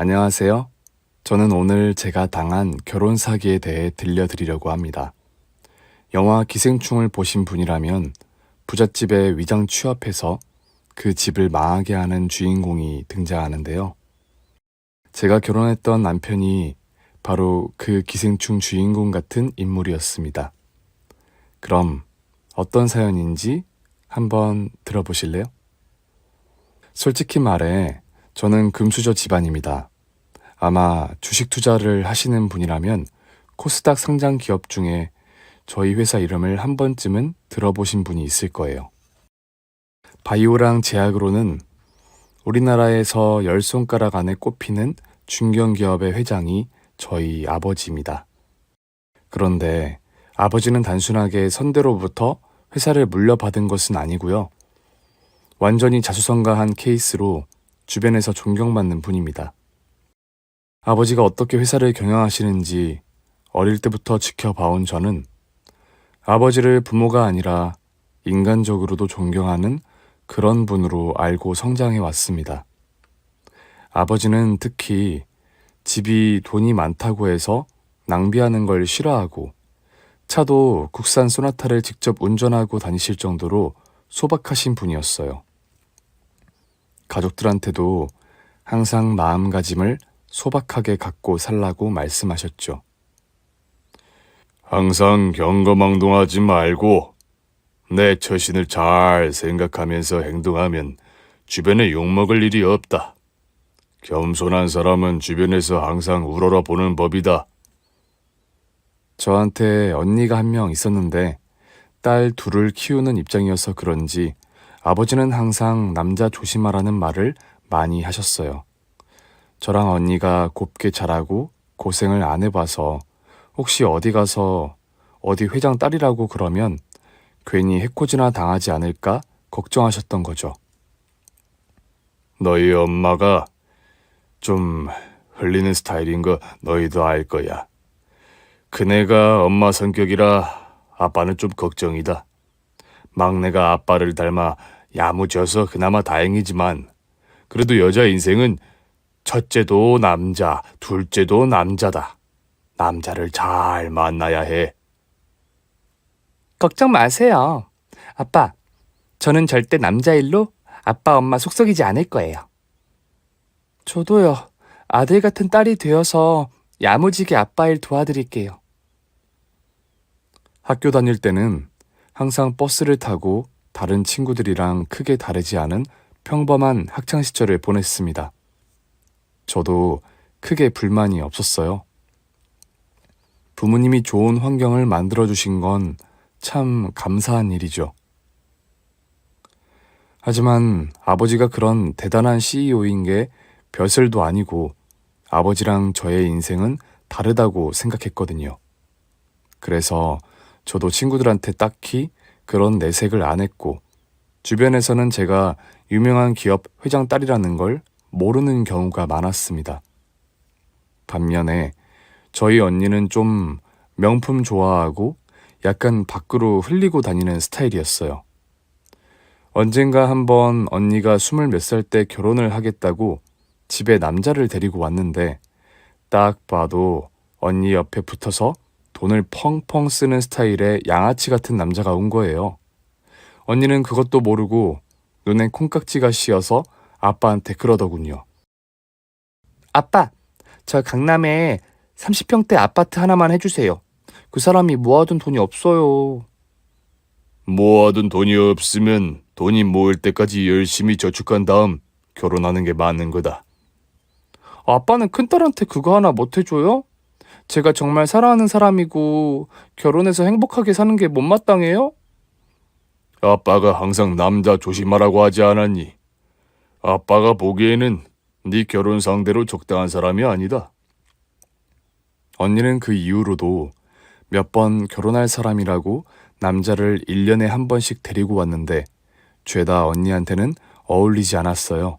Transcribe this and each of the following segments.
안녕하세요. 저는 오늘 제가 당한 결혼 사기에 대해 들려드리려고 합니다. 영화 기생충을 보신 분이라면 부잣집에 위장 취업해서 그 집을 망하게 하는 주인공이 등장하는데요. 제가 결혼했던 남편이 바로 그 기생충 주인공 같은 인물이었습니다. 그럼 어떤 사연인지 한번 들어보실래요? 솔직히 말해 저는 금수저 집안입니다. 아마 주식 투자를 하시는 분이라면 코스닥 상장 기업 중에 저희 회사 이름을 한 번쯤은 들어보신 분이 있을 거예요. 바이오랑 제약으로는 우리나라에서 10손가락 안에 꼽히는 중견기업의 회장이 저희 아버지입니다. 그런데 아버지는 단순하게 선대로부터 회사를 물려받은 것은 아니고요. 완전히 자수성가한 케이스로 주변에서 존경받는 분입니다. 아버지가 어떻게 회사를 경영하시는지 어릴 때부터 지켜봐온 저는 아버지를 부모가 아니라 인간적으로도 존경하는 그런 분으로 알고 성장해 왔습니다. 아버지는 특히 집이 돈이 많다고 해서 낭비하는 걸 싫어하고 차도 국산 소나타를 직접 운전하고 다니실 정도로 소박하신 분이었어요. 가족들한테도 항상 마음가짐을 소박하게 갖고 살라고 말씀하셨죠. 항상 경거망동하지 말고 내 처신을 잘 생각하면서 행동하면 주변에 욕먹을 일이 없다. 겸손한 사람은 주변에서 항상 우러러 보는 법이다. 저한테 언니가 한 명 있었는데 딸 둘을 키우는 입장이어서 그런지 아버지는 항상 남자 조심하라는 말을 많이 하셨어요. 저랑 언니가 곱게 자라고 고생을 안 해봐서 혹시 어디 가서 어디 회장 딸이라고 그러면 괜히 해코지나 당하지 않을까 걱정하셨던 거죠. 너희 엄마가 좀 흘리는 스타일인 거 너희도 알 거야. 큰애가 엄마 성격이라 아빠는 좀 걱정이다. 막내가 아빠를 닮아 야무져서 그나마 다행이지만 그래도 여자 인생은 첫째도 남자, 둘째도 남자다. 남자를 잘 만나야 해. 걱정 마세요. 아빠, 저는 절대 남자 일로 아빠 엄마 속썩이지 않을 거예요. 저도요. 아들 같은 딸이 되어서 야무지게 아빠 일 도와드릴게요. 학교 다닐 때는 항상 버스를 타고 다른 친구들이랑 크게 다르지 않은 평범한 학창시절을 보냈습니다. 저도 크게 불만이 없었어요. 부모님이 좋은 환경을 만들어주신 건 참 감사한 일이죠. 하지만 아버지가 그런 대단한 CEO인 게 벼슬도 아니고 아버지랑 저의 인생은 다르다고 생각했거든요. 그래서 저도 친구들한테 딱히 그런 내색을 안 했고 주변에서는 제가 유명한 기업 회장 딸이라는 걸 모르는 경우가 많았습니다. 반면에 저희 언니는 좀 명품 좋아하고 약간 밖으로 흘리고 다니는 스타일이었어요. 언젠가 한번 언니가 20몇 살 때 결혼을 하겠다고 집에 남자를 데리고 왔는데 딱 봐도 언니 옆에 붙어서 돈을 펑펑 쓰는 스타일의 양아치 같은 남자가 온 거예요. 언니는 그것도 모르고 눈에 콩깍지가 씌어서 아빠한테 그러더군요. 아빠, 저 강남에 30평대 아파트 하나만 해주세요. 그 사람이 모아둔 돈이 없어요. 모아둔 돈이 없으면 돈이 모일 때까지 열심히 저축한 다음 결혼하는 게 맞는 거다. 아빠는 큰딸한테 그거 하나 못 해줘요? 제가 정말 사랑하는 사람이고 결혼해서 행복하게 사는 게 못마땅해요? 아빠가 항상 남자 조심하라고 하지 않았니? 아빠가 보기에는 네 결혼 상대로 적당한 사람이 아니다. 언니는 그 이후로도 몇 번 결혼할 사람이라고 남자를 1년에 한 번씩 데리고 왔는데 죄다 언니한테는 어울리지 않았어요.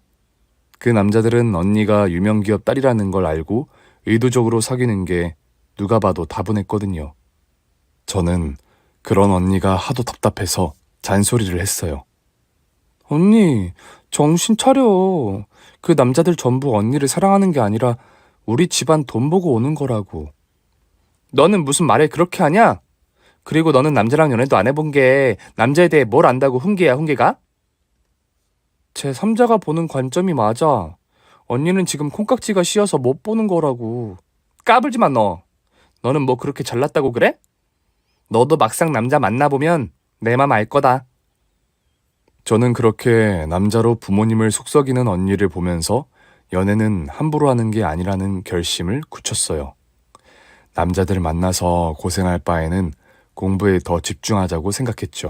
그 남자들은 언니가 유명기업 딸이라는 걸 알고 의도적으로 사귀는 게 누가 봐도 다분했거든요. 저는 그런 언니가 하도 답답해서 잔소리를 했어요. 언니, 정신 차려. 그 남자들 전부 언니를 사랑하는 게 아니라 우리 집안 돈 보고 오는 거라고. 너는 무슨 말을 그렇게 하냐? 그리고 너는 남자랑 연애도 안 해본 게 남자에 대해 뭘 안다고 훈계야, 훈계가? 제 3자가 보는 관점이 맞아. 언니는 지금 콩깍지가 씌어서 못 보는 거라고. 까불지 마, 너. 너는 뭐 그렇게 잘났다고 그래? 너도 막상 남자 만나보면 내 맘 알 거다. 저는 그렇게 남자로 부모님을 속썩이는 언니를 보면서 연애는 함부로 하는 게 아니라는 결심을 굳혔어요. 남자들 만나서 고생할 바에는 공부에 더 집중하자고 생각했죠.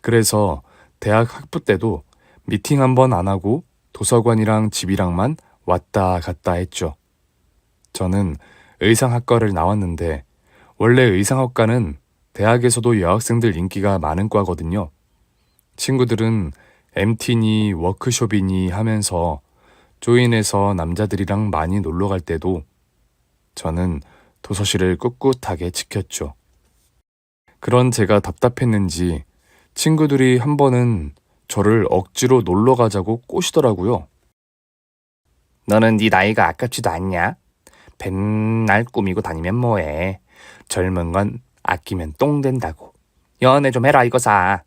그래서 대학 학부 때도 미팅 한 번 안 하고 도서관이랑 집이랑만 왔다 갔다 했죠. 저는 의상학과를 나왔는데 원래 의상학과는 대학에서도 여학생들 인기가 많은 과거든요. 친구들은 MT니 워크숍이니 하면서 조인해서 남자들이랑 많이 놀러 갈 때도 저는 도서실을 꿋꿋하게 지켰죠. 그런 제가 답답했는지 친구들이 한 번은 저를 억지로 놀러 가자고 꼬시더라고요. 너는 네 나이가 아깝지도 않냐? 맨날 꾸미고 다니면 뭐해. 젊은 건 아끼면 똥 된다고. 연애 좀 해라 이거사.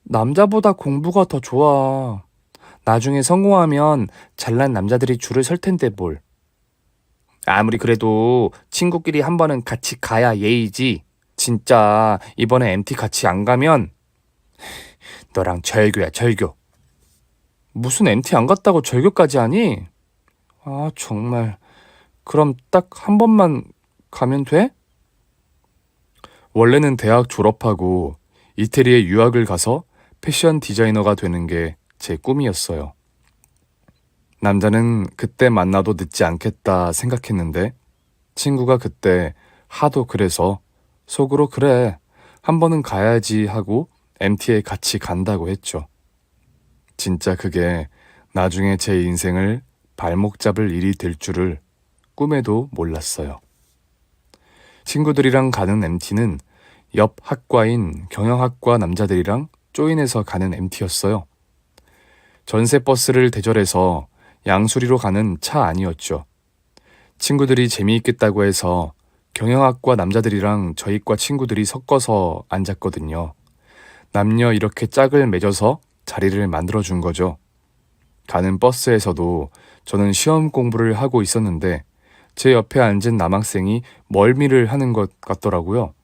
남자보다 공부가 더 좋아. 나중에 성공하면 잘난 남자들이 줄을 설 텐데 뭘. 아무리 그래도 친구끼리 한 번은 같이 가야 예의지. 진짜 이번에 MT 같이 안 가면 너랑 절교야, 절교. 무슨 MT 안 갔다고 절교까지 하니? 아, 정말. 그럼 딱 한 번만 가면 돼? 원래는 대학 졸업하고 이태리에 유학을 가서 패션 디자이너가 되는 게 제 꿈이었어요. 남자는 그때 만나도 늦지 않겠다 생각했는데 친구가 그때 하도 그래서 속으로 그래, 한 번은 가야지 하고 MT에 같이 간다고 했죠. 진짜 그게 나중에 제 인생을 발목 잡을 일이 될 줄을 꿈에도 몰랐어요. 친구들이랑 가는 MT는 옆 학과인 경영학과 남자들이랑 조인해서 가는 MT였어요. 전세버스를 대절해서 양수리로 가는 차 아니었죠. 친구들이 재미있겠다고 해서 경영학과 남자들이랑 저희 과 친구들이 섞어서 앉았거든요. 남녀 이렇게 짝을 맺어서 자리를 만들어준 거죠. 가는 버스에서도 저는 시험 공부를 하고 있었는데 제 옆에 앉은 남학생이 멀미를 하는 것 같더라고요.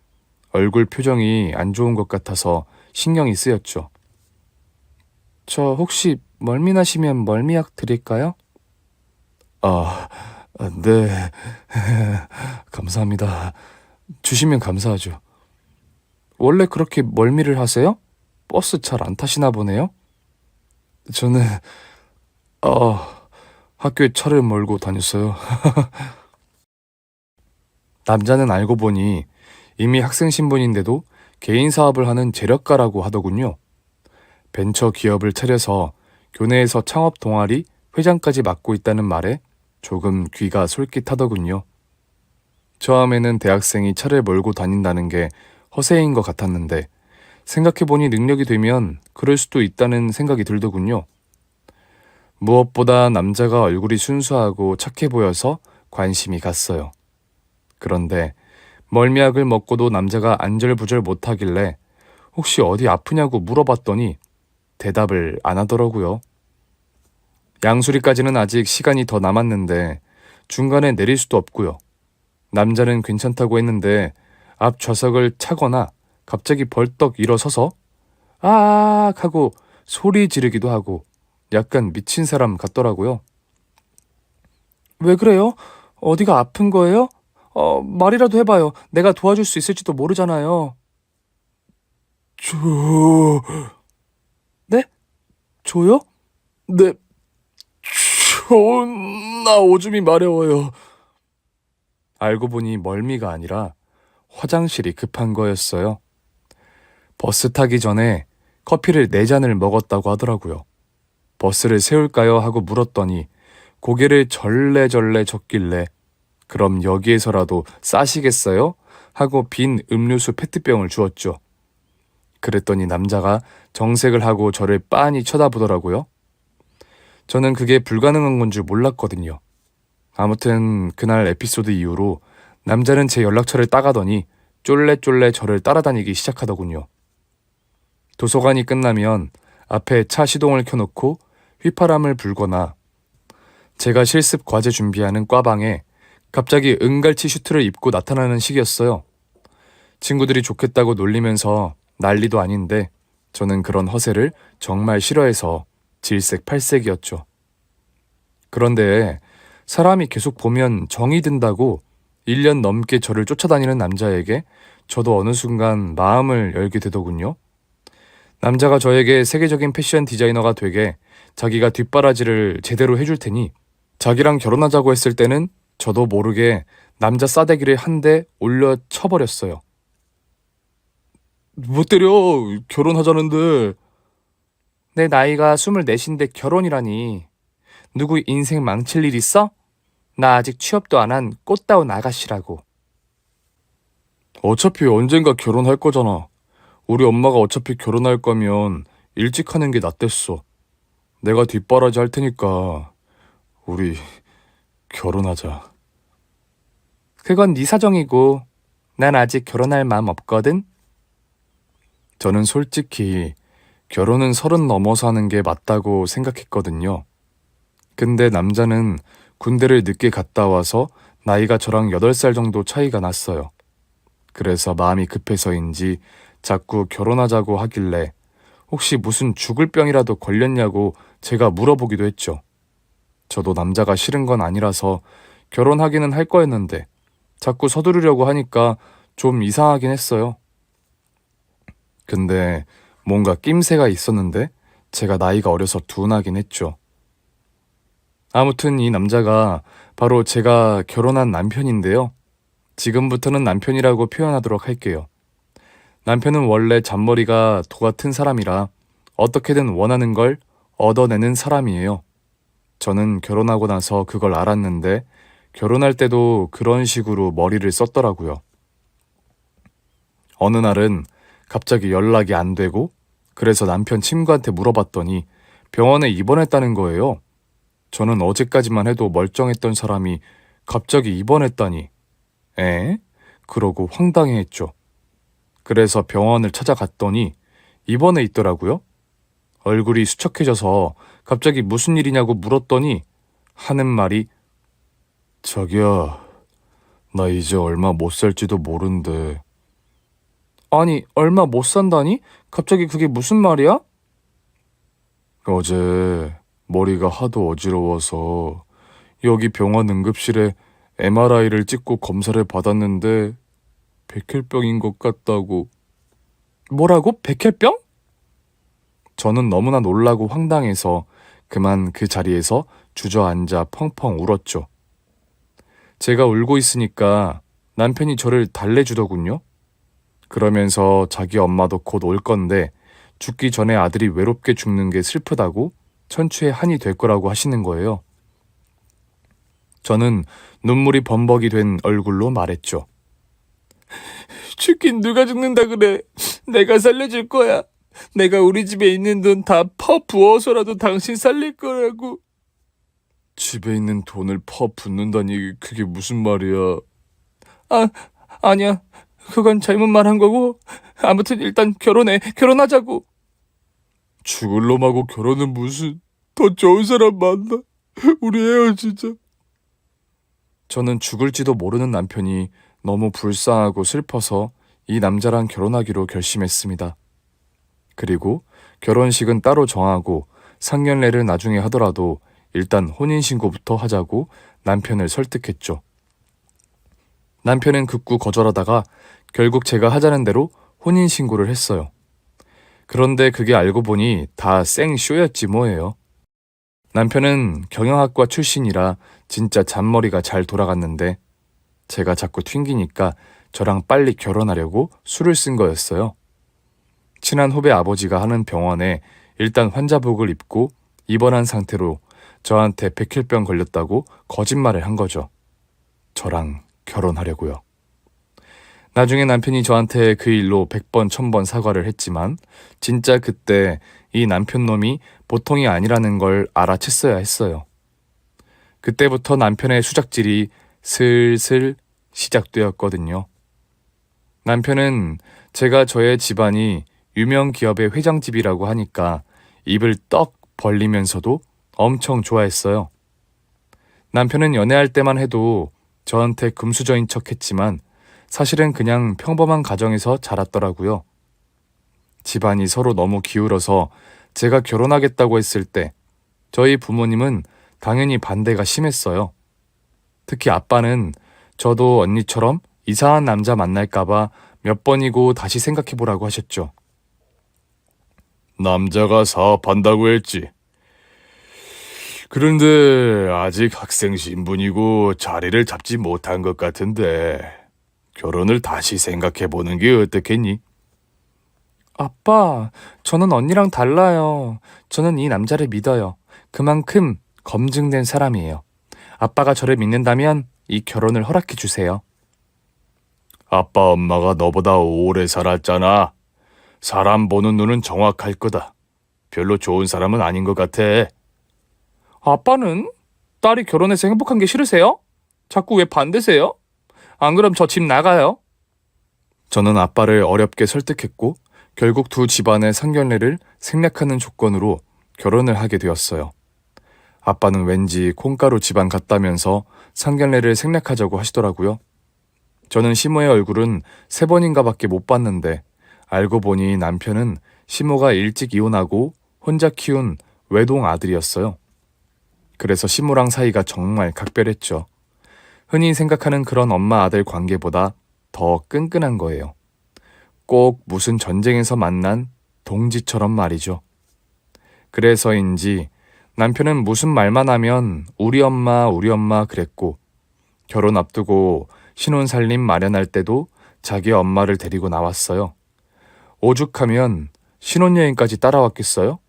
얼굴 표정이 안 좋은 것 같아서 신경이 쓰였죠. 저 혹시 멀미 나시면 멀미약 드릴까요? 아, 네. 감사합니다. 주시면 감사하죠. 원래 그렇게 멀미를 하세요? 버스 잘 안 타시나 보네요? 저는, 학교에 차를 몰고 다녔어요. 남자는 알고 보니 이미 학생 신분인데도 개인 사업을 하는 재력가라고 하더군요. 벤처 기업을 차려서 교내에서 창업 동아리 회장까지 맡고 있다는 말에 조금 귀가 솔깃하더군요. 처음에는 대학생이 차를 몰고 다닌다는 게 허세인 것 같았는데 생각해보니 능력이 되면 그럴 수도 있다는 생각이 들더군요. 무엇보다 남자가 얼굴이 순수하고 착해 보여서 관심이 갔어요. 그런데 멀미약을 먹고도 남자가 안절부절 못하길래 혹시 어디 아프냐고 물어봤더니 대답을 안 하더라고요. 양수리까지는 아직 시간이 더 남았는데 중간에 내릴 수도 없고요. 남자는 괜찮다고 했는데 앞 좌석을 차거나 갑자기 벌떡 일어서서 아 하고 소리 지르기도 하고 약간 미친 사람 같더라고요. 왜 그래요? 어디가 아픈 거예요? 말이라도 해봐요. 내가 도와줄 수 있을지도 모르잖아요. 저... 네? 저요? 네, 존나 오줌이 마려워요. 알고 보니 멀미가 아니라 화장실이 급한 거였어요. 버스 타기 전에 커피를 4잔을 먹었다고 하더라고요. 버스를 세울까요? 하고 물었더니 고개를 절레절레 젓길래 그럼 여기에서라도 싸시겠어요? 하고 빈 음료수 페트병을 주었죠. 그랬더니 남자가 정색을 하고 저를 빤히 쳐다보더라고요. 저는 그게 불가능한 건 줄 몰랐거든요. 아무튼 그날 에피소드 이후로 남자는 제 연락처를 따가더니 쫄래쫄래 저를 따라다니기 시작하더군요. 도서관이 끝나면 앞에 차 시동을 켜놓고 휘파람을 불거나 제가 실습 과제 준비하는 과방에 갑자기 은갈치 슈트를 입고 나타나는 시기였어요. 친구들이 좋겠다고 놀리면서 난리도 아닌데 저는 그런 허세를 정말 싫어해서 질색팔색이었죠. 그런데 사람이 계속 보면 정이 든다고 1년 넘게 저를 쫓아다니는 남자에게 저도 어느 순간 마음을 열게 되더군요. 남자가 저에게 세계적인 패션 디자이너가 되게 자기가 뒷바라지를 제대로 해줄 테니 자기랑 결혼하자고 했을 때는 저도 모르게 남자 싸대기를 한 대 올려 쳐버렸어요. 못 때려, 결혼하자는데. 내 나이가 24인데 결혼이라니. 누구 인생 망칠 일 있어? 나 아직 취업도 안 한 꽃다운 아가씨라고. 어차피 언젠가 결혼할 거잖아. 우리 엄마가 어차피 결혼할 거면 일찍 하는 게 낫댔어. 내가 뒷바라지 할 테니까 우리 결혼하자. 그건 네 사정이고 난 아직 결혼할 마음 없거든. 저는 솔직히 결혼은 30 넘어서 하는 게 맞다고 생각했거든요. 근데 남자는 군대를 늦게 갔다 와서 나이가 저랑 8살 정도 차이가 났어요. 그래서 마음이 급해서인지 자꾸 결혼하자고 하길래 혹시 무슨 죽을 병이라도 걸렸냐고 제가 물어보기도 했죠. 저도 남자가 싫은 건 아니라서 결혼하기는 할 거였는데 자꾸 서두르려고 하니까 좀 이상하긴 했어요. 근데 뭔가 낌새가 있었는데 제가 나이가 어려서 둔하긴 했죠. 아무튼 이 남자가 바로 제가 결혼한 남편인데요. 지금부터는 남편이라고 표현하도록 할게요. 남편은 원래 잔머리가 도 같은 사람이라 어떻게든 원하는 걸 얻어내는 사람이에요. 저는 결혼하고 나서 그걸 알았는데 결혼할 때도 그런 식으로 머리를 썼더라고요. 어느 날은 갑자기 연락이 안 되고 그래서 남편 친구한테 물어봤더니 병원에 입원했다는 거예요. 저는 어제까지만 해도 멀쩡했던 사람이 갑자기 입원했다니. 에? 그러고 황당해했죠. 그래서 병원을 찾아갔더니 입원해 있더라고요. 얼굴이 수척해져서 갑자기 무슨 일이냐고 물었더니 하는 말이 자기야, 나 이제 얼마 못 살지도 모른대. 아니, 얼마 못 산다니? 갑자기 그게 무슨 말이야? 어제 머리가 하도 어지러워서 여기 병원 응급실에 MRI를 찍고 검사를 받았는데 백혈병인 것 같다고. 뭐라고? 백혈병? 저는 너무나 놀라고 황당해서 그만 그 자리에서 주저앉아 펑펑 울었죠. 제가 울고 있으니까 남편이 저를 달래주더군요. 그러면서 자기 엄마도 곧 올 건데 죽기 전에 아들이 외롭게 죽는 게 슬프다고 천추의 한이 될 거라고 하시는 거예요. 저는 눈물이 범벅이 된 얼굴로 말했죠. 죽긴 누가 죽는다 그래. 내가 살려줄 거야. 내가 우리 집에 있는 돈 다 퍼부어서라도 당신 살릴 거라고. 집에 있는 돈을 퍼붓는다니 그게 무슨 말이야. 아니야. 그건 잘못 말한 거고 아무튼 일단 결혼하자고. 죽을 놈하고 결혼은 무슨. 더 좋은 사람 만나. 우리 헤어지자. 저는 죽을지도 모르는 남편이 너무 불쌍하고 슬퍼서 이 남자랑 결혼하기로 결심했습니다. 그리고 결혼식은 따로 정하고 상견례를 나중에 하더라도 일단 혼인신고부터 하자고 남편을 설득했죠. 남편은 극구 거절하다가 결국 제가 하자는 대로 혼인신고를 했어요. 그런데 그게 알고 보니 다 생쇼였지 뭐예요. 남편은 경영학과 출신이라 진짜 잔머리가 잘 돌아갔는데 제가 자꾸 튕기니까 저랑 빨리 결혼하려고 수를 쓴 거였어요. 친한 후배 아버지가 하는 병원에 일단 환자복을 입고 입원한 상태로 저한테 백혈병 걸렸다고 거짓말을 한 거죠. 저랑 결혼하려고요. 나중에 남편이 저한테 그 일로 100번, 1000번 사과를 했지만 진짜 그때 이 남편 놈이 보통이 아니라는 걸 알아챘어야 했어요. 그때부터 남편의 수작질이 슬슬 시작되었거든요. 남편은 제가 저의 집안이 유명 기업의 회장집이라고 하니까 입을 떡 벌리면서도 엄청 좋아했어요. 남편은 연애할 때만 해도 저한테 금수저인 척 했지만 사실은 그냥 평범한 가정에서 자랐더라고요. 집안이 서로 너무 기울어서 제가 결혼하겠다고 했을 때 저희 부모님은 당연히 반대가 심했어요. 특히 아빠는 저도 언니처럼 이상한 남자 만날까봐 몇 번이고 다시 생각해보라고 하셨죠. 남자가 사업한다고 했지. 그런데 아직 학생 신분이고 자리를 잡지 못한 것 같은데 결혼을 다시 생각해보는 게 어떻겠니? 아빠, 저는 언니랑 달라요. 저는 이 남자를 믿어요. 그만큼 검증된 사람이에요. 아빠가 저를 믿는다면 이 결혼을 허락해 주세요. 아빠 엄마가 너보다 오래 살았잖아. 사람 보는 눈은 정확할 거다. 별로 좋은 사람은 아닌 것 같아. 아빠는 딸이 결혼해서 행복한 게 싫으세요? 자꾸 왜 반대세요? 안 그럼 저 집 나가요. 저는 아빠를 어렵게 설득했고 결국 두 집안의 상견례를 생략하는 조건으로 결혼을 하게 되었어요. 아빠는 왠지 콩가루 집안 같다면서 상견례를 생략하자고 하시더라고요. 저는 시모의 얼굴은 3번인가 밖에 못 봤는데 알고 보니 남편은 시모가 일찍 이혼하고 혼자 키운 외동 아들이었어요. 그래서 시모랑 사이가 정말 각별했죠. 흔히 생각하는 그런 엄마 아들 관계보다 더 끈끈한 거예요. 꼭 무슨 전쟁에서 만난 동지처럼 말이죠. 그래서인지 남편은 무슨 말만 하면 우리 엄마 그랬고 결혼 앞두고 신혼살림 마련할 때도 자기 엄마를 데리고 나왔어요. 오죽하면 신혼여행까지 따라왔겠어요?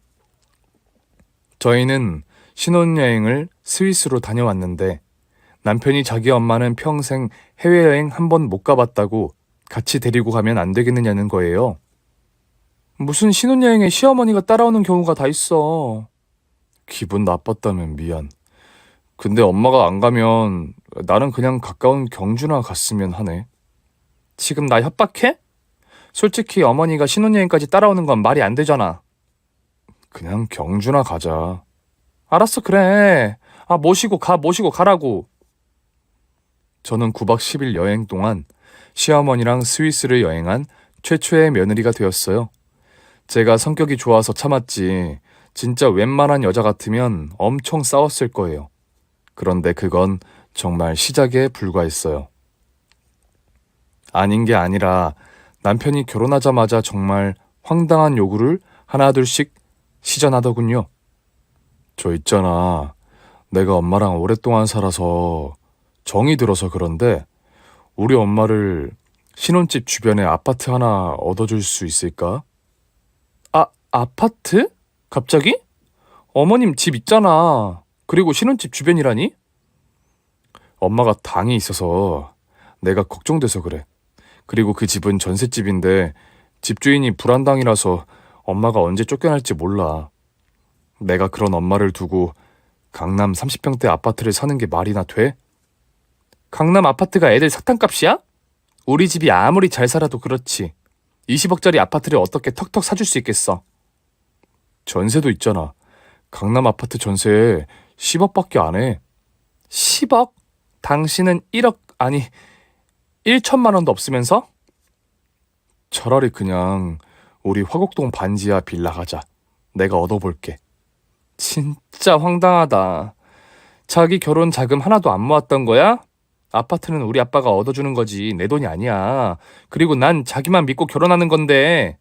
저희는 신혼여행을 스위스로 다녀왔는데 남편이 자기 엄마는 평생 해외여행 한 번 못 가봤다고 같이 데리고 가면 안 되겠느냐는 거예요. 무슨 신혼여행에 시어머니가 따라오는 경우가 다 있어. 기분 나빴다면 미안. 근데 엄마가 안 가면 나는 그냥 가까운 경주나 갔으면 하네. 지금 나 협박해? 솔직히 어머니가 신혼여행까지 따라오는 건 말이 안 되잖아. 그냥 경주나 가자. 알았어, 그래. 모시고 가라고. 저는 9박 10일 여행 동안 시어머니랑 스위스를 여행한 최초의 며느리가 되었어요. 제가 성격이 좋아서 참았지 진짜 웬만한 여자 같으면 엄청 싸웠을 거예요. 그런데 그건 정말 시작에 불과했어요. 아닌 게 아니라 남편이 결혼하자마자 정말 황당한 요구를 하나둘씩 시전하더군요. 저 있잖아. 내가 엄마랑 오랫동안 살아서 정이 들어서 그런데 우리 엄마를 신혼집 주변에 아파트 하나 얻어줄 수 있을까? 아파트? 갑자기? 어머님 집 있잖아. 그리고 신혼집 주변이라니? 엄마가 당이 있어서 내가 걱정돼서 그래. 그리고 그 집은 전셋집인데 집주인이 불안당이라서 엄마가 언제 쫓겨날지 몰라. 내가 그런 엄마를 두고 강남 30평대 아파트를 사는 게 말이나 돼? 강남 아파트가 애들 사탕값이야? 우리 집이 아무리 잘 살아도 그렇지. 20억짜리 아파트를 어떻게 턱턱 사줄 수 있겠어? 전세도 있잖아. 강남 아파트 전세 10억밖에 안 해. 10억? 당신은 1억, 아니 1천만 원도 없으면서? 차라리 그냥 우리 화곡동 반지하 빌라 가자. 내가 얻어볼게. 진짜 황당하다. 자기 결혼 자금 하나도 안 모았던 거야? 아파트는 우리 아빠가 얻어주는 거지 내 돈이 아니야. 그리고 난 자기만 믿고 결혼하는 건데.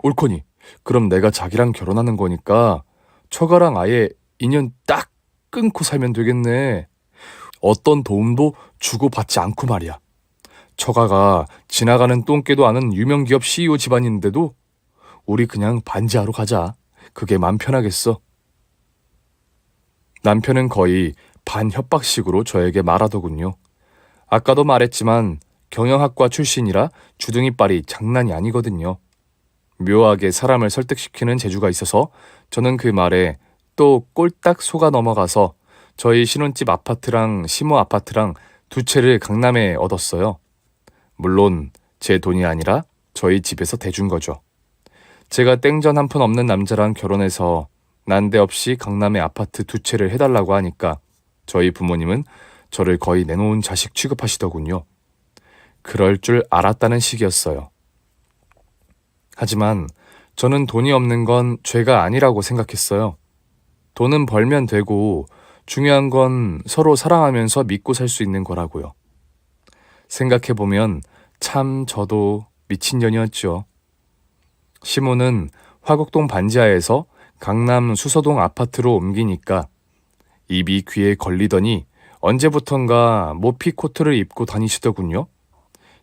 옳거니. 그럼 내가 자기랑 결혼하는 거니까 처가랑 아예 인연 딱 끊고 살면 되겠네. 어떤 도움도 주고받지 않고 말이야. 처가가 지나가는 똥개도 아는 유명기업 CEO 집안인데도 우리 그냥 반지하로 가자. 그게 맘 편하겠어. 남편은 거의 반협박식으로 저에게 말하더군요. 아까도 말했지만 경영학과 출신이라 주둥이빨이 장난이 아니거든요. 묘하게 사람을 설득시키는 재주가 있어서 저는 그 말에 또 꼴딱 속아 넘어가서 저희 신혼집 아파트랑 시모 아파트랑 두 채를 강남에 얻었어요. 물론 제 돈이 아니라 저희 집에서 대준 거죠. 제가 땡전 한 푼 없는 남자랑 결혼해서 난데없이 강남에 아파트 두 채를 해달라고 하니까 저희 부모님은 저를 거의 내놓은 자식 취급하시더군요. 그럴 줄 알았다는 식이었어요. 하지만 저는 돈이 없는 건 죄가 아니라고 생각했어요. 돈은 벌면 되고 중요한 건 서로 사랑하면서 믿고 살 수 있는 거라고요. 생각해보면 참 저도 미친년이었죠. 시모는 화곡동 반지하에서 강남 수서동 아파트로 옮기니까 입이 귀에 걸리더니 언제부턴가 모피 코트를 입고 다니시더군요.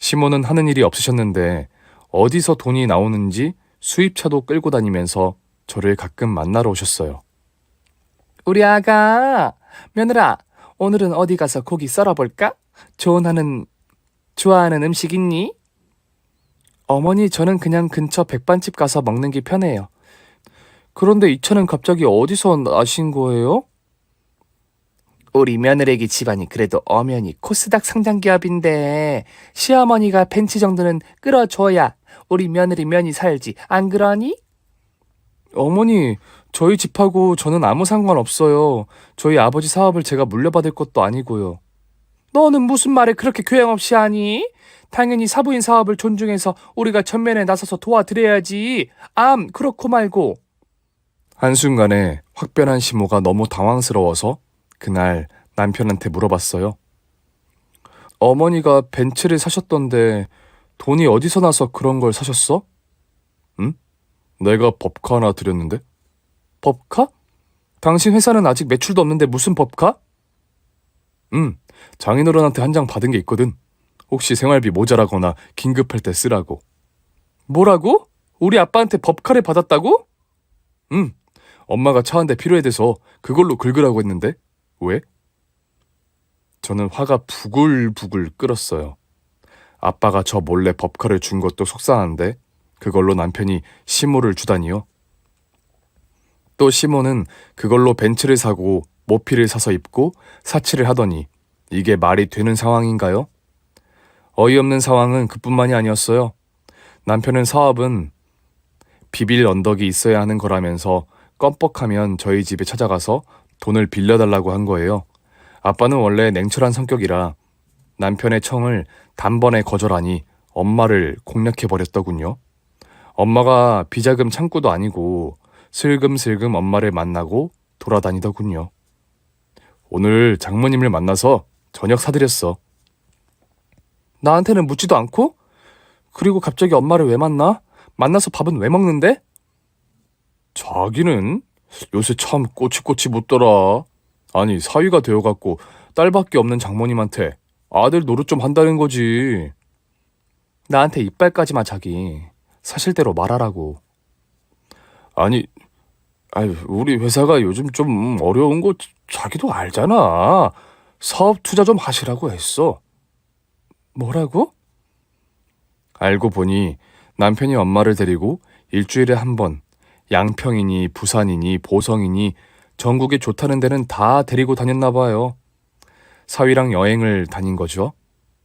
시모는 하는 일이 없으셨는데 어디서 돈이 나오는지 수입차도 끌고 다니면서 저를 가끔 만나러 오셨어요. 우리 아가, 며느라, 오늘은 어디 가서 고기 썰어볼까? 좋아하는 음식 있니? 어머니, 저는 그냥 근처 백반집 가서 먹는 게 편해요. 그런데 이 차는 갑자기 어디서 나신 거예요? 우리 며느리기 집안이 그래도 엄연히 코스닥 상장 기업인데 시어머니가 벤츠 정도는 끌어줘야 우리 며느리 면이 살지, 안 그러니? 어머니, 저희 집하고 저는 아무 상관없어요. 저희 아버지 사업을 제가 물려받을 것도 아니고요. 너는 무슨 말을 그렇게 교양 없이 하니? 당연히 사부인 사업을 존중해서 우리가 전면에 나서서 도와드려야지. 그렇고 말고. 한순간에 확변한 시모가 너무 당황스러워서 그날 남편한테 물어봤어요. 어머니가 벤츠를 사셨던데 돈이 어디서 나서 그런 걸 사셨어? 응? 내가 법카 하나 드렸는데? 법카? 당신 회사는 아직 매출도 없는데 무슨 법카? 장인어른한테 한 장 받은 게 있거든. 혹시 생활비 모자라거나 긴급할 때 쓰라고. 뭐라고? 우리 아빠한테 법카를 받았다고? 엄마가 차 한 대 필요해 돼서 그걸로 긁으라고 했는데 왜? 저는 화가 부글부글 끓었어요. 아빠가 저 몰래 법카를 준 것도 속상한데 그걸로 남편이 시모를 주다니요. 또 시모는 그걸로 벤츠를 사고 모피를 사서 입고 사치를 하더니 이게 말이 되는 상황인가요? 어이없는 상황은 그뿐만이 아니었어요. 남편은 사업은 비빌 언덕이 있어야 하는 거라면서 껌뻑하면 저희 집에 찾아가서 돈을 빌려달라고 한 거예요. 아빠는 원래 냉철한 성격이라 남편의 청을 단번에 거절하니 엄마를 공략해버렸더군요. 엄마가 비자금 창구도 아니고 슬금슬금 엄마를 만나고 돌아다니더군요. 오늘 장모님을 만나서 저녁 사드렸어. 나한테는 묻지도 않고? 그리고 갑자기 엄마를 왜 만나? 만나서 밥은 왜 먹는데? 자기는 요새 참 꼬치꼬치 묻더라. 아니, 사위가 되어갖고 딸밖에 없는 장모님한테 아들 노릇 좀 한다는 거지. 나한테 이빨까지만 자기. 사실대로 말하라고. 아니, 우리 회사가 요즘 좀 어려운 거 자기도 알잖아. 사업 투자 좀 하시라고 했어. 뭐라고? 알고 보니 남편이 엄마를 데리고 일주일에 한 번 양평이니 부산이니 보성이니 전국에 좋다는 데는 다 데리고 다녔나 봐요. 사위랑 여행을 다닌 거죠.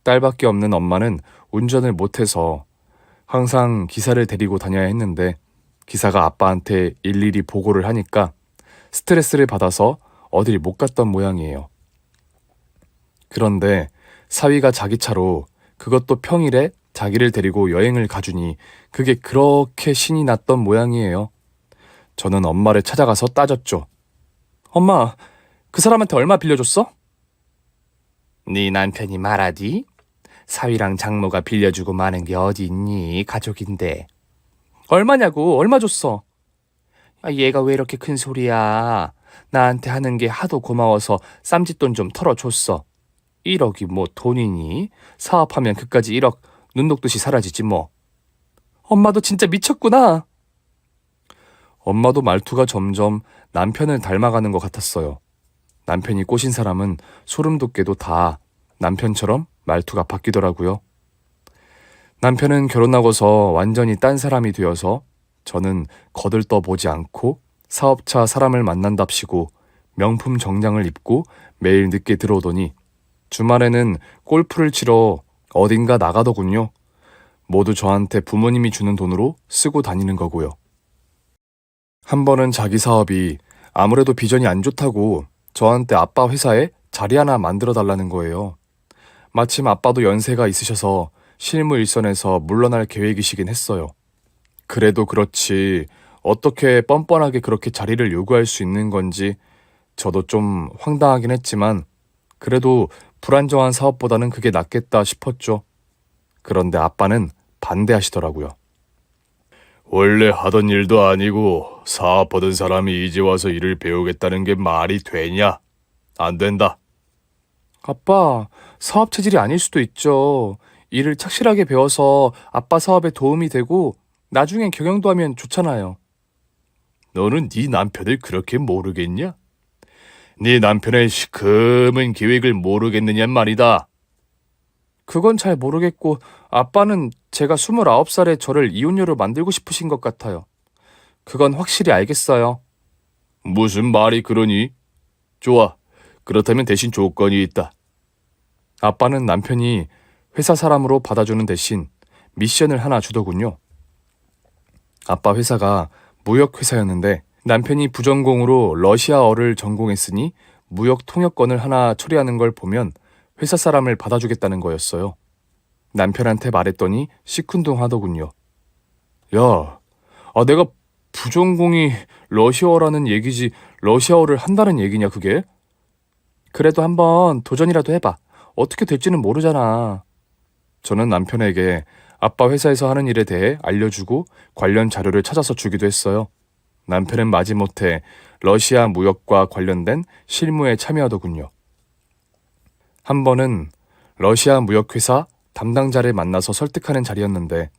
딸밖에 없는 엄마는 운전을 못해서 항상 기사를 데리고 다녀야 했는데 기사가 아빠한테 일일이 보고를 하니까 스트레스를 받아서 어딜 못 갔던 모양이에요. 그런데 사위가 자기 차로 그것도 평일에 자기를 데리고 여행을 가주니 그게 그렇게 신이 났던 모양이에요. 저는 엄마를 찾아가서 따졌죠. 엄마, 그 사람한테 얼마 빌려줬어? 네 남편이 말하디? 사위랑 장모가 빌려주고 마는 게 어디 있니? 가족인데. 얼마냐고? 얼마 줬어? 얘가 왜 이렇게 큰 소리야? 나한테 하는 게 하도 고마워서 쌈짓돈 좀 털어줬어. 1억이 뭐 돈이니? 사업하면 그까지 1억 눈 녹듯이 사라지지 뭐. 엄마도 진짜 미쳤구나. 엄마도 말투가 점점 남편을 닮아가는 것 같았어요. 남편이 꼬신 사람은 소름 돋게도 다 남편처럼 말투가 바뀌더라고요. 남편은 결혼하고서 완전히 딴 사람이 되어서 저는 거들떠보지 않고 사업차 사람을 만난답시고 명품 정장을 입고 매일 늦게 들어오더니 주말에는 골프를 치러 어딘가 나가더군요. 모두 저한테 부모님이 주는 돈으로 쓰고 다니는 거고요. 한 번은 자기 사업이 아무래도 비전이 안 좋다고 저한테 아빠 회사에 자리 하나 만들어 달라는 거예요. 마침 아빠도 연세가 있으셔서 실무 일선에서 물러날 계획이시긴 했어요. 그래도 그렇지 어떻게 뻔뻔하게 그렇게 자리를 요구할 수 있는 건지 저도 좀 황당하긴 했지만 그래도 불안정한 사업보다는 그게 낫겠다 싶었죠. 그런데 아빠는 반대하시더라고요. 원래 하던 일도 아니고 사업하던 사람이 이제 와서 일을 배우겠다는 게 말이 되냐? 안 된다. 아빠, 사업 체질이 아닐 수도 있죠. 일을 착실하게 배워서 아빠 사업에 도움이 되고 나중엔 경영도 하면 좋잖아요. 너는 네 남편을 그렇게 모르겠냐? 네 남편의 시커먼 계획을 모르겠느냔 말이다. 그건 잘 모르겠고 아빠는 제가 29살에 저를 이혼녀로 만들고 싶으신 것 같아요. 그건 확실히 알겠어요. 무슨 말이 그러니? 좋아. 그렇다면 대신 조건이 있다. 아빠는 남편이 회사 사람으로 받아주는 대신 미션을 하나 주더군요. 아빠 회사가 무역회사였는데 남편이 부전공으로 러시아어를 전공했으니 무역 통역권을 하나 처리하는 걸 보면 회사 사람을 받아주겠다는 거였어요. 남편한테 말했더니 시큰둥하더군요. 야, 내가 부전공이 러시아어라는 얘기지 러시아어를 한다는 얘기냐 그게? 그래도 한번 도전이라도 해봐. 어떻게 될지는 모르잖아. 저는 남편에게 아빠 회사에서 하는 일에 대해 알려주고 관련 자료를 찾아서 주기도 했어요. 남편은 마지못해 러시아 무역과 관련된 실무에 참여하더군요. 한 번은 러시아 무역회사 담당자를 만나서 설득하는 자리였는데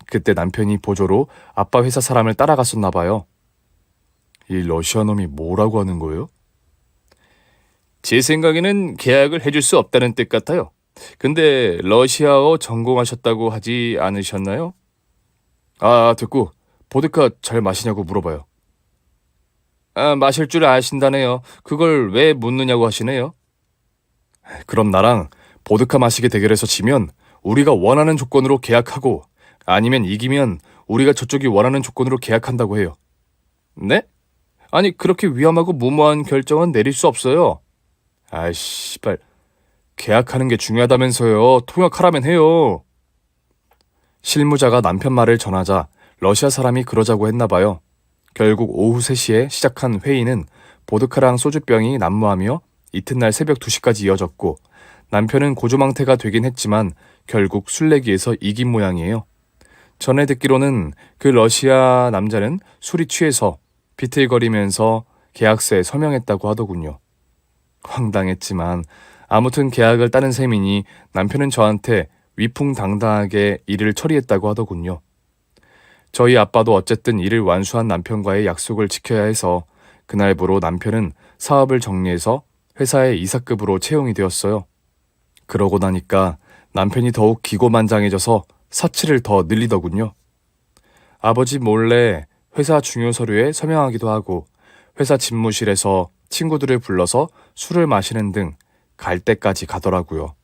그때 남편이 보조로 아빠 회사 사람을 따라갔었나 봐요. 이 러시아 놈이 뭐라고 하는 거예요? 제 생각에는 계약을 해줄 수 없다는 뜻 같아요. 근데 러시아어 전공하셨다고 하지 않으셨나요? 됐고 보드카 잘 마시냐고 물어봐요. 마실 줄 아신다네요. 그걸 왜 묻느냐고 하시네요. 그럼 나랑 보드카 마시기 대결에서 지면 우리가 원하는 조건으로 계약하고 아니면 이기면 우리가 저쪽이 원하는 조건으로 계약한다고 해요. 네? 아니 그렇게 위험하고 무모한 결정은 내릴 수 없어요. 씨발. 계약하는 게 중요하다면서요. 통역하라면 해요. 실무자가 남편 말을 전하자 러시아 사람이 그러자고 했나 봐요. 결국 오후 3시에 시작한 회의는 보드카랑 소주병이 난무하며 이튿날 새벽 2시까지 이어졌고 남편은 고조망태가 되긴 했지만 결국 술래기에서 이긴 모양이에요. 전에 듣기로는 그 러시아 남자는 술이 취해서 비틀거리면서 계약서에 서명했다고 하더군요. 황당했지만 아무튼 계약을 따는 셈이니 남편은 저한테 위풍당당하게 일을 처리했다고 하더군요. 저희 아빠도 어쨌든 일을 완수한 남편과의 약속을 지켜야 해서 그날부로 남편은 사업을 정리해서 회사의 이사급으로 채용이 되었어요. 그러고 나니까 남편이 더욱 기고만장해져서 사치를 더 늘리더군요. 아버지 몰래 회사 중요 서류에 서명하기도 하고 회사 집무실에서 친구들을 불러서 술을 마시는 등 갈 때까지 가더라고요.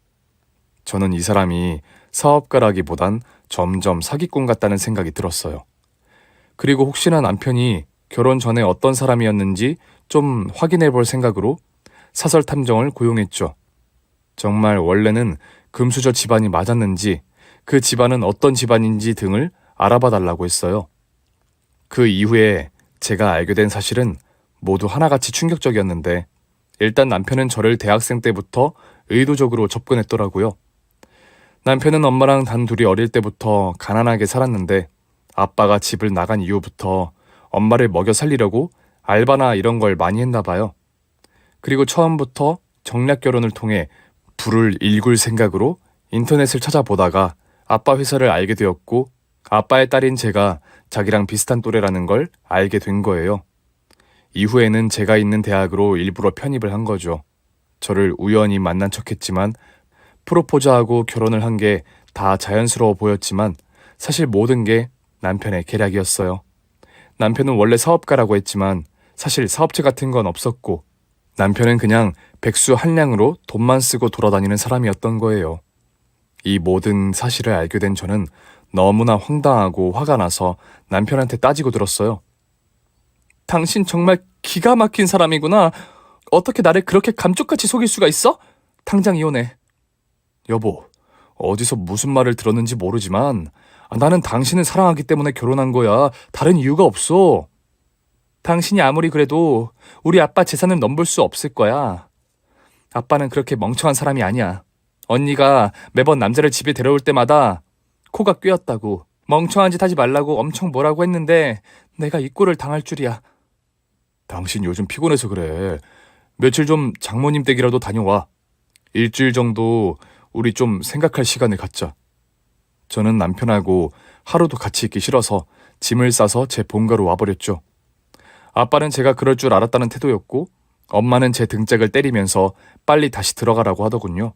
저는 이 사람이 사업가라기보단 점점 사기꾼 같다는 생각이 들었어요. 그리고 혹시나 남편이 결혼 전에 어떤 사람이었는지 좀 확인해 볼 생각으로 사설 탐정을 고용했죠. 정말 원래는 금수저 집안이 맞았는지 그 집안은 어떤 집안인지 등을 알아봐 달라고 했어요. 그 이후에 제가 알게 된 사실은 모두 하나같이 충격적이었는데 일단 남편은 저를 대학생 때부터 의도적으로 접근했더라고요. 남편은 엄마랑 단둘이 어릴 때부터 가난하게 살았는데 아빠가 집을 나간 이후부터 엄마를 먹여 살리려고 알바나 이런 걸 많이 했나 봐요. 그리고 처음부터 정략 결혼을 통해 부를 일굴 생각으로 인터넷을 찾아보다가 아빠 회사를 알게 되었고 아빠의 딸인 제가 자기랑 비슷한 또래라는 걸 알게 된 거예요. 이후에는 제가 있는 대학으로 일부러 편입을 한 거죠. 저를 우연히 만난 척했지만 프로포즈하고 결혼을 한 게 다 자연스러워 보였지만 사실 모든 게 남편의 계략이었어요. 남편은 원래 사업가라고 했지만 사실 사업체 같은 건 없었고 남편은 그냥 백수 한량으로 돈만 쓰고 돌아다니는 사람이었던 거예요. 이 모든 사실을 알게 된 저는 너무나 황당하고 화가 나서 남편한테 따지고 들었어요. 당신 정말 기가 막힌 사람이구나. 어떻게 나를 그렇게 감쪽같이 속일 수가 있어? 당장 이혼해. 여보, 어디서 무슨 말을 들었는지 모르지만 나는 당신을 사랑하기 때문에 결혼한 거야. 다른 이유가 없어. 당신이 아무리 그래도 우리 아빠 재산을 넘볼 수 없을 거야. 아빠는 그렇게 멍청한 사람이 아니야. 언니가 매번 남자를 집에 데려올 때마다 코가 꿰었다고 멍청한 짓 하지 말라고 엄청 뭐라고 했는데 내가 이 꼴을 당할 줄이야. 당신 요즘 피곤해서 그래. 며칠 좀 장모님 댁이라도 다녀와. 일주일 정도 우리 좀 생각할 시간을 갖자. 저는 남편하고 하루도 같이 있기 싫어서 짐을 싸서 제 본가로 와버렸죠. 아빠는 제가 그럴 줄 알았다는 태도였고 엄마는 제 등짝을 때리면서 빨리 다시 들어가라고 하더군요.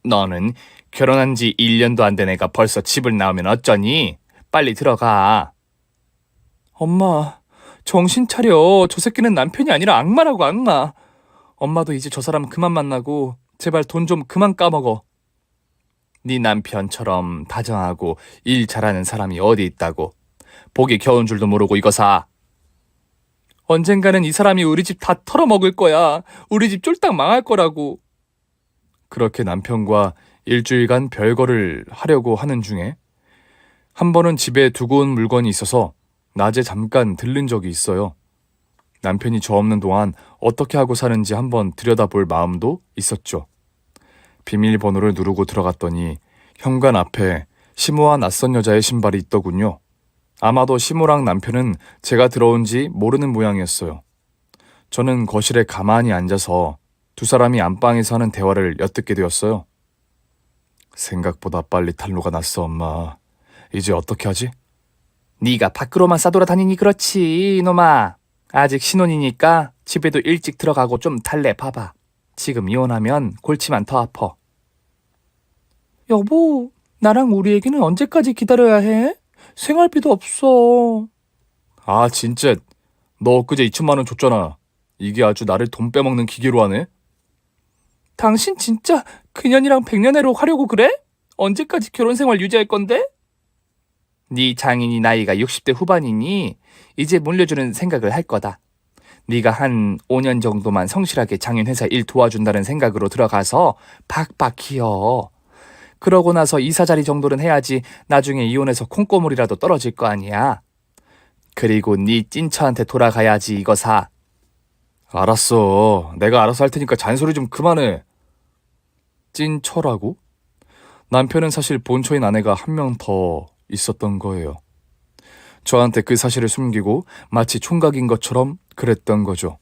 너는 결혼한 지 1년도 안 된 애가 벌써 집을 나오면 어쩌니? 빨리 들어가. 엄마, 정신 차려. 저 새끼는 남편이 아니라 악마라고, 악마. 엄마도 이제 저 사람 그만 만나고 제발 돈 좀 그만 까먹어. 네 남편처럼 다정하고 일 잘하는 사람이 어디 있다고. 보기 겨운 줄도 모르고 이거 사. 언젠가는 이 사람이 우리 집 다 털어먹을 거야. 우리 집 쫄딱 망할 거라고. 그렇게 남편과 일주일간 별거를 하려고 하는 중에 한 번은 집에 두고 온 물건이 있어서 낮에 잠깐 들른 적이 있어요. 남편이 저 없는 동안 어떻게 하고 사는지 한번 들여다볼 마음도 있었죠. 비밀번호를 누르고 들어갔더니 현관 앞에 시모와 낯선 여자의 신발이 있더군요. 아마도 시모랑 남편은 제가 들어온 지 모르는 모양이었어요. 저는 거실에 가만히 앉아서 두 사람이 안방에서 하는 대화를 엿듣게 되었어요. 생각보다 빨리 탄로가 났어, 엄마. 이제 어떻게 하지? 네가 밖으로만 싸돌아다니니 그렇지, 이놈아. 아직 신혼이니까 집에도 일찍 들어가고 좀 달래 봐봐. 지금 이혼하면 골치만 더 아파. 여보, 나랑 우리 애기는 언제까지 기다려야 해? 생활비도 없어. 아, 진짜. 너 엊그제 2천만 원 줬잖아. 이게 아주 나를 돈 빼먹는 기계로 하네. 당신 진짜 그년이랑 백년해로 하려고 그래? 언제까지 결혼 생활 유지할 건데? 네 장인이 나이가 60대 후반이니 이제 물려주는 생각을 할 거다. 네가 한 5년 정도만 성실하게 장인 회사 일 도와준다는 생각으로 들어가서 박박 키워. 그러고 나서 이사 자리 정도는 해야지 나중에 이혼해서 콩고물이라도 떨어질 거 아니야. 그리고 네 찐처한테 돌아가야지 이거 사. 알았어. 내가 알아서 할 테니까 잔소리 좀 그만해. 찐처라고? 남편은 사실 본처인 아내가 한 명 더 있었던 거예요. 저한테 그 사실을 숨기고 마치 총각인 것처럼 그랬던 거죠.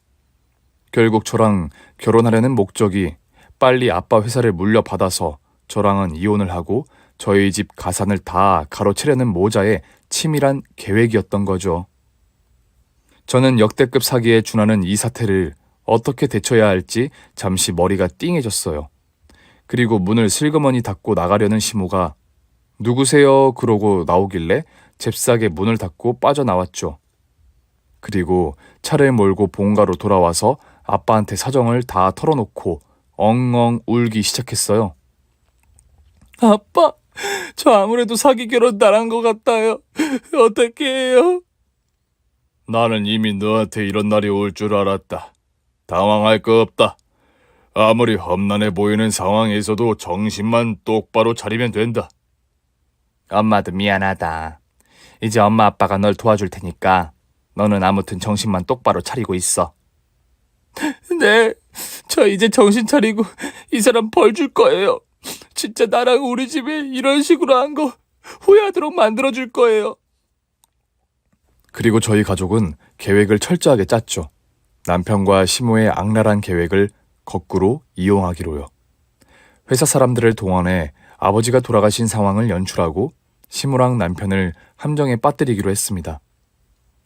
결국 저랑 결혼하려는 목적이 빨리 아빠 회사를 물려받아서 저랑은 이혼을 하고 저희 집 가산을 다 가로채려는 모자의 치밀한 계획이었던 거죠. 저는 역대급 사기에 준하는 이 사태를 어떻게 대처해야 할지 잠시 머리가 띵해졌어요. 그리고 문을 슬그머니 닫고 나가려는 시모가 누구세요? 그러고 나오길래 잽싸게 문을 닫고 빠져나왔죠. 그리고 차를 몰고 본가로 돌아와서 아빠한테 사정을 다 털어놓고 엉엉 울기 시작했어요. 아빠, 저 아무래도 사기 결혼 나란 것 같아요. 어떻게 해요? 나는 이미 너한테 이런 날이 올 줄 알았다. 당황할 거 없다. 아무리 험난해 보이는 상황에서도 정신만 똑바로 차리면 된다. 엄마도 미안하다. 이제 엄마 아빠가 널 도와줄 테니까 너는 아무튼 정신만 똑바로 차리고 있어. 네, 저 이제 정신 차리고 이 사람 벌 줄 거예요. 진짜 나랑 우리 집에 이런 식으로 한 거 후회하도록 만들어줄 거예요. 그리고 저희 가족은 계획을 철저하게 짰죠. 남편과 시모의 악랄한 계획을 거꾸로 이용하기로요. 회사 사람들을 동원해 아버지가 돌아가신 상황을 연출하고 시모랑 남편을 함정에 빠뜨리기로 했습니다.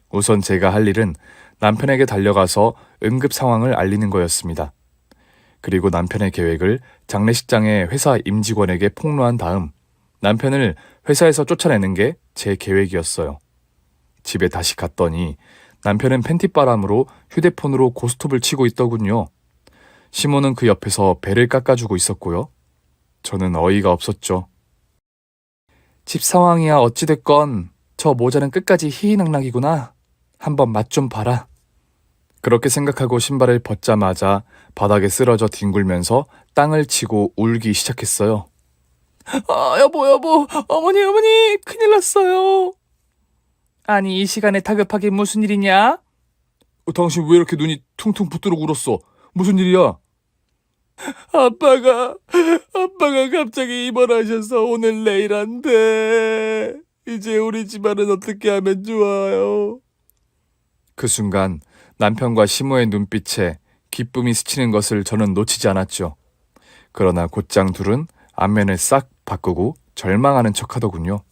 우선 제가 할 일은 남편에게 달려가서 응급 상황을 알리는 거였습니다. 그리고 남편의 계획을 장례식장의 회사 임직원에게 폭로한 다음 남편을 회사에서 쫓아내는 게 제 계획이었어요. 집에 다시 갔더니 남편은 팬티바람으로 휴대폰으로 고스톱을 치고 있더군요. 시모는 그 옆에서 배를 깎아주고 있었고요. 저는 어이가 없었죠. 집 상황이야 어찌됐건 저 모자는 끝까지 희희낙낙이구나. 한번 맛 좀 봐라. 그렇게 생각하고 신발을 벗자마자 바닥에 쓰러져 뒹굴면서 땅을 치고 울기 시작했어요. 아, 여보, 어머니, 큰일 났어요. 아니, 이 시간에 다급하게 무슨 일이냐? 당신 왜 이렇게 눈이 퉁퉁 붓도록 울었어? 무슨 일이야? 아빠가 갑자기 입원하셔서 오늘 내일 안 돼. 이제 우리 집안은 어떻게 하면 좋아요? 그 순간 남편과 시모의 눈빛에 기쁨이 스치는 것을 저는 놓치지 않았죠. 그러나 곧장 둘은 안면을 싹 바꾸고 절망하는 척하더군요.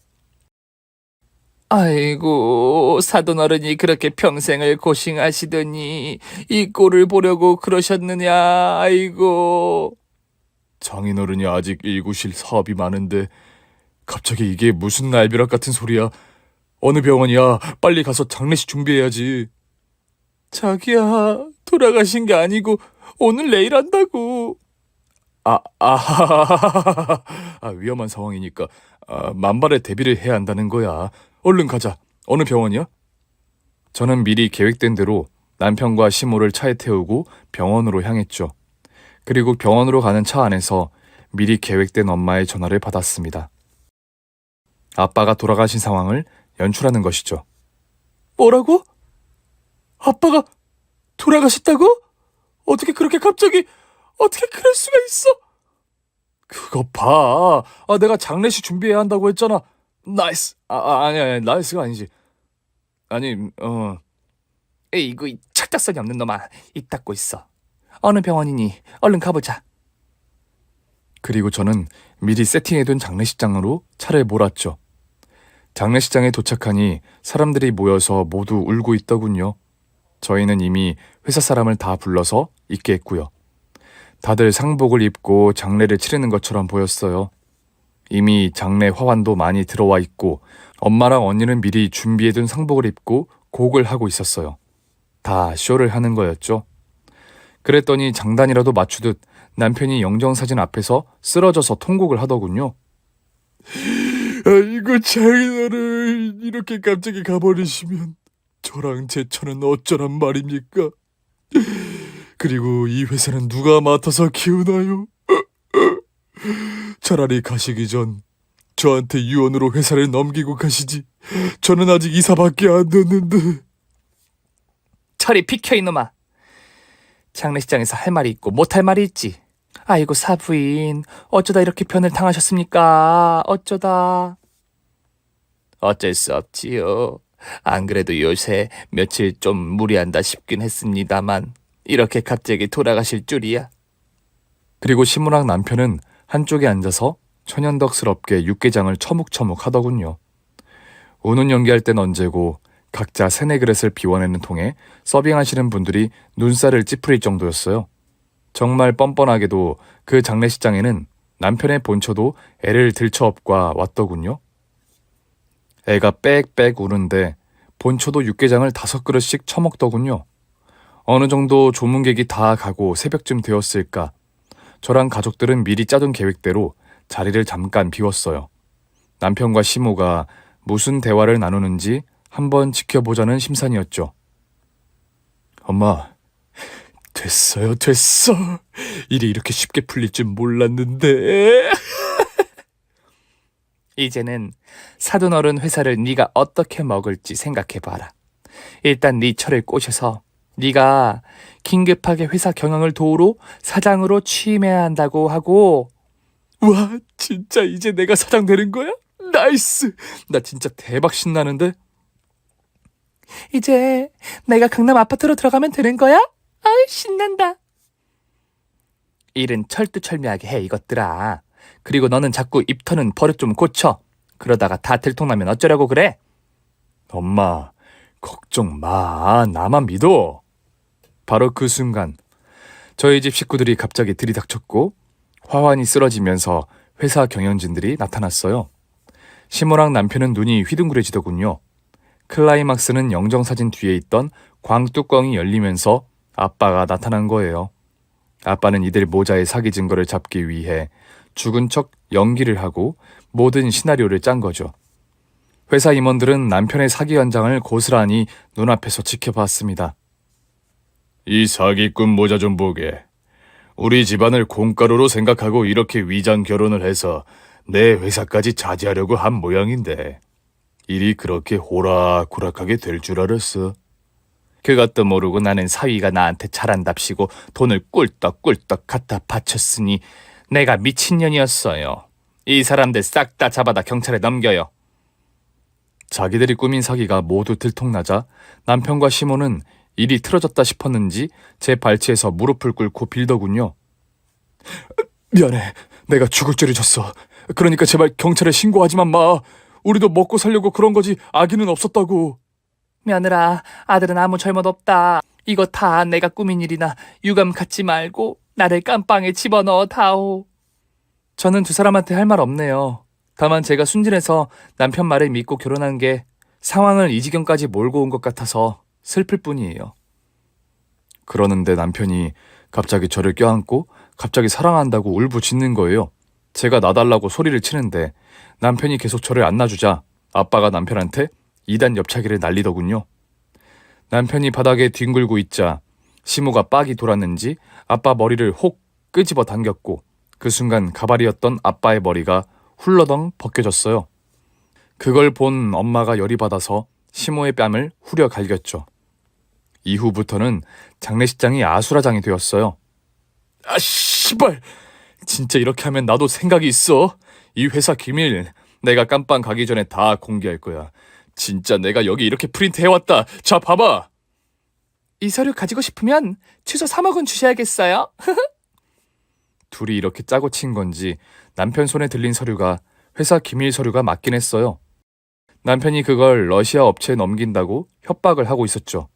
아이고, 사돈어른이 그렇게 평생을 고생하시더니 이 꼴을 보려고 그러셨느냐, 아이고. 장인어른이 아직 일구실 사업이 많은데 갑자기 이게 무슨 날벼락 같은 소리야. 어느 병원이야? 빨리 가서 장례식 준비해야지. 자기야, 돌아가신 게 아니고 오늘 내일 한다고. 위험한 상황이니까 만발의 대비를 해야 한다는 거야. 얼른 가자. 어느 병원이야? 저는 미리 계획된 대로 남편과 시모를 차에 태우고 병원으로 향했죠. 그리고 병원으로 가는 차 안에서 미리 계획된 엄마의 전화를 받았습니다. 아빠가 돌아가신 상황을 연출하는 것이죠. 뭐라고? 아빠가 돌아가셨다고? 어떻게 그렇게 갑자기, 어떻게 그럴 수가 있어? 그거 봐. 내가 장례식 준비해야 한다고 했잖아. 나이스. 아니야, 나이스가 아니지. 에이구, 이 착각성이 없는 놈아. 입 닫고 있어. 어느 병원이니? 얼른 가보자. 그리고 저는 미리 세팅해둔 장례식장으로 차를 몰았죠. 장례식장에 도착하니 사람들이 모여서 모두 울고 있더군요. 저희는 이미 회사 사람을 다 불러서 있게 했고요. 다들 상복을 입고 장례를 치르는 것처럼 보였어요. 이미 장례 화환도 많이 들어와 있고 엄마랑 언니는 미리 준비해둔 상복을 입고 곡을 하고 있었어요. 다 쇼를 하는 거였죠. 그랬더니 장단이라도 맞추듯 남편이 영정사진 앞에서 쓰러져서 통곡을 하더군요. 아이고, 장인어른 이렇게 갑자기 가버리시면 저랑 제처는 어쩌란 말입니까? 그리고 이 회사는 누가 맡아서 키우나요? 차라리 가시기 전 저한테 유언으로 회사를 넘기고 가시지. 저는 아직 이사밖에 안 됐는데. 저리 비켜 이놈아. 장례식장에서 할 말이 있고 못할 말이 있지. 아이고, 사부인, 어쩌다 이렇게 변을 당하셨습니까? 어쩌다. 어쩔 수 없지요. 안 그래도 요새 며칠 좀 무리한다 싶긴 했습니다만 이렇게 갑자기 돌아가실 줄이야. 그리고 시무랑 남편은 한쪽에 앉아서 천연덕스럽게 육개장을 처묵처묵 하더군요. 우는 연기할 땐 언제고 각자 세네 그릇을 비워내는 통에 서빙하시는 분들이 눈살을 찌푸릴 정도였어요. 정말 뻔뻔하게도 그 장례식장에는 남편의 본처도 애를 들쳐업과 왔더군요. 애가 빽빽 우는데 본처도 육개장을 5그릇씩 처먹더군요. 어느 정도 조문객이 다 가고 새벽쯤 되었을까. 저랑 가족들은 미리 짜둔 계획대로 자리를 잠깐 비웠어요. 남편과 시모가 무슨 대화를 나누는지 한번 지켜보자는 심산이었죠. 엄마, 됐어. 일이 이렇게 쉽게 풀릴 줄 몰랐는데. 이제는 사돈어른 회사를 네가 어떻게 먹을지 생각해봐라. 일단 네 철을 꼬셔서 네가 긴급하게 회사 경영을 도우러 사장으로 취임해야 한다고 하고. 와, 진짜 이제 내가 사장 되는 거야? 나이스! 나 진짜 대박 신나는데? 이제 내가 강남 아파트로 들어가면 되는 거야? 아이, 신난다. 일은 철두철미하게 해, 이것들아. 그리고 너는 자꾸 입 터는 버릇 좀 고쳐. 그러다가 다 들통나면 어쩌려고 그래? 엄마, 걱정 마. 나만 믿어. 바로 그 순간 저희 집 식구들이 갑자기 들이닥쳤고 화환이 쓰러지면서 회사 경영진들이 나타났어요. 시모랑 남편은 눈이 휘둥그레지더군요. 클라이막스는 영정사진 뒤에 있던 광뚜껑이 열리면서 아빠가 나타난 거예요. 아빠는 이들 모자의 사기 증거를 잡기 위해 죽은 척 연기를 하고 모든 시나리오를 짠 거죠. 회사 임원들은 남편의 사기 현장을 고스란히 눈앞에서 지켜봤습니다. 이 사기꾼 모자 좀 보게. 우리 집안을 콩가루로 생각하고 이렇게 위장 결혼을 해서 내 회사까지 차지하려고 한 모양인데 일이 그렇게 호락호락하게 될 줄 알았어. 그것도 모르고 나는 사위가 나한테 잘한답시고 돈을 꿀떡꿀떡 갖다 바쳤으니 내가 미친년이었어요. 이 사람들 싹 다 잡아다 경찰에 넘겨요. 자기들이 꾸민 사기가 모두 들통나자 남편과 시모는 일이 틀어졌다 싶었는지 제 발치에서 무릎을 꿇고 빌더군요. 미안해. 내가 죽을 죄를 졌어. 그러니까 제발 경찰에 신고하지만 마. 우리도 먹고 살려고 그런 거지 악의는 없었다고. 며느라, 아들은 아무 잘못 없다. 이거 다 내가 꾸민 일이나 유감 갖지 말고 나를 깜빵에 집어넣어 다오. 저는 두 사람한테 할 말 없네요. 다만 제가 순진해서 남편 말을 믿고 결혼한 게 상황을 이 지경까지 몰고 온 것 같아서 슬플 뿐이에요. 그러는데 남편이 갑자기 저를 껴안고 갑자기 사랑한다고 울부짖는 거예요. 제가 놔달라고 소리를 치는데 남편이 계속 저를 안 놔주자 아빠가 남편한테 2단 옆차기를 날리더군요. 남편이 바닥에 뒹굴고 있자 시모가 빡이 돌았는지 아빠 머리를 혹 끄집어 당겼고 그 순간 가발이었던 아빠의 머리가 훌러덩 벗겨졌어요. 그걸 본 엄마가 열이 받아서 시모의 뺨을 후려 갈겼죠. 이후부터는 장례식장이 아수라장이 되었어요. 아 씨발! 진짜 이렇게 하면 나도 생각이 있어. 이 회사 기밀 내가 깜빵 가기 전에 다 공개할 거야. 진짜 내가 여기 이렇게 프린트해왔다. 자 봐봐. 이 서류 가지고 싶으면 최소 3억은 주셔야겠어요. 둘이 이렇게 짜고 친 건지 남편 손에 들린 서류가 회사 기밀 서류가 맞긴 했어요. 남편이 그걸 러시아 업체에 넘긴다고 협박을 하고 있었죠.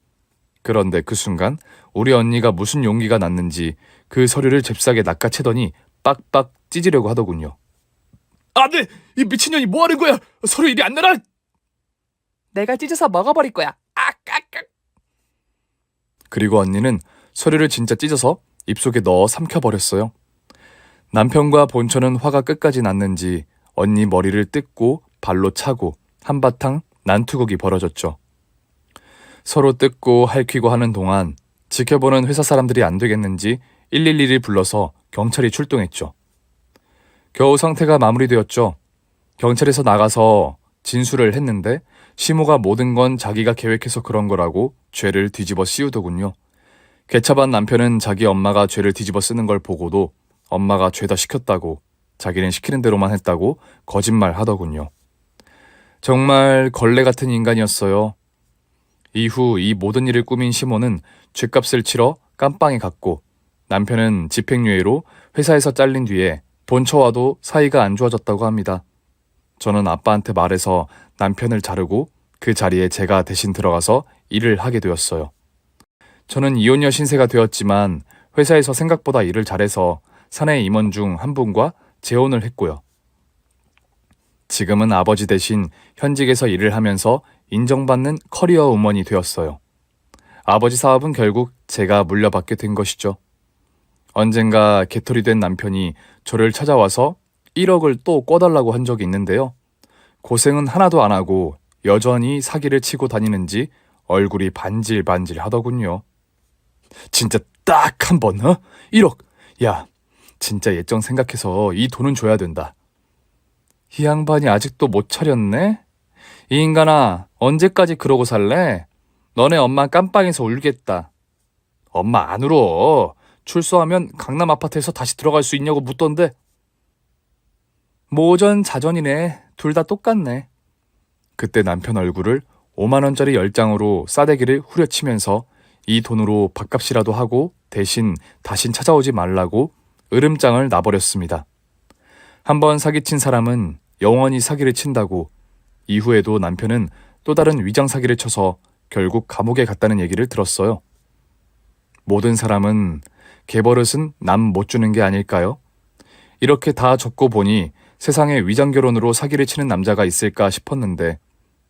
그런데 그 순간 우리 언니가 무슨 용기가 났는지 그 서류를 잽싸게 낚아채더니 빡빡 찢으려고 하더군요. 안 돼! 이 미친년이 뭐 하는 거야! 서류 이리 안 내놔! 내가 찢어서 먹어버릴 거야. 그리고 언니는 서류를 진짜 찢어서 입속에 넣어 삼켜버렸어요. 남편과 본처는 화가 끝까지 났는지 언니 머리를 뜯고 발로 차고 한바탕 난투극이 벌어졌죠. 서로 뜯고 핥히고 하는 동안 지켜보는 회사 사람들이 안 되겠는지 112를 불러서 경찰이 출동했죠. 겨우 상태가 마무리되었죠. 경찰에서 나가서 진술을 했는데 시모가 모든 건 자기가 계획해서 그런 거라고 죄를 뒤집어 씌우더군요. 개차반 남편은 자기 엄마가 죄를 뒤집어 쓰는 걸 보고도 엄마가 죄다 시켰다고 자기는 시키는 대로만 했다고 거짓말 하더군요. 정말 걸레 같은 인간이었어요. 이후 이 모든 일을 꾸민 시모는 죗값을 치러 깜빵에 갔고 남편은 집행유예로 회사에서 잘린 뒤에 본처와도 사이가 안 좋아졌다고 합니다. 저는 아빠한테 말해서 남편을 자르고 그 자리에 제가 대신 들어가서 일을 하게 되었어요. 저는 이혼녀 신세가 되었지만 회사에서 생각보다 일을 잘해서 사내 임원 중 한 분과 재혼을 했고요. 지금은 아버지 대신 현직에서 일을 하면서 인정받는 커리어 우먼이 되었어요. 아버지 사업은 결국 제가 물려받게 된 것이죠. 언젠가 개털이 된 남편이 저를 찾아와서 1억을 또 꿔달라고 한 적이 있는데요. 고생은 하나도 안 하고 여전히 사기를 치고 다니는지 얼굴이 반질반질 하더군요. 진짜 딱 한 번, 1억! 야, 진짜 예정 생각해서 이 돈은 줘야 된다. 이 양반이 아직도 못 차렸네? 이 인간아, 언제까지 그러고 살래? 너네 엄마 깜빵에서 울겠다. 엄마 안 울어. 출소하면 강남 아파트에서 다시 들어갈 수 있냐고 묻던데. 모전 자전이네. 둘 다 똑같네. 그때 남편 얼굴을 5만 원짜리 10장으로 싸대기를 후려치면서 이 돈으로 밥값이라도 하고 대신 다신 찾아오지 말라고 으름장을 놔버렸습니다. 한번 사기친 사람은 영원히 사기를 친다고 이후에도 남편은 또 다른 위장 사기를 쳐서 결국 감옥에 갔다는 얘기를 들었어요. 모든 사람은 개버릇은 남 못 주는 게 아닐까요? 이렇게 다 적고 보니 세상에 위장결혼으로 사기를 치는 남자가 있을까 싶었는데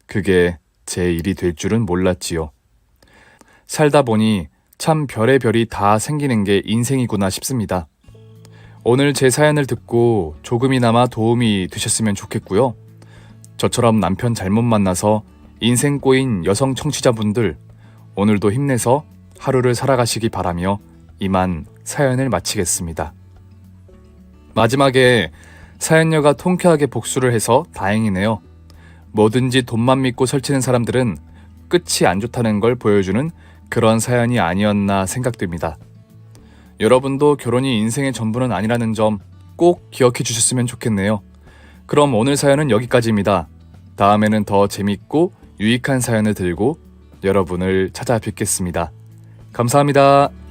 그게 제 일이 될 줄은 몰랐지요. 살다 보니 참 별의 별이 다 생기는 게 인생이구나 싶습니다. 오늘 제 사연을 듣고 조금이나마 도움이 되셨으면 좋겠고요. 저처럼 남편 잘못 만나서 인생 꼬인 여성 청취자분들, 오늘도 힘내서 하루를 살아가시기 바라며 이만 사연을 마치겠습니다. 마지막에 사연녀가 통쾌하게 복수를 해서 다행이네요. 뭐든지 돈만 믿고 설치는 사람들은 끝이 안 좋다는 걸 보여주는 그런 사연이 아니었나 생각됩니다. 여러분도 결혼이 인생의 전부는 아니라는 점 꼭 기억해 주셨으면 좋겠네요. 그럼 오늘 사연은 여기까지입니다. 다음에는 더 재밌고 유익한 사연을 들고 여러분을 찾아뵙겠습니다. 감사합니다.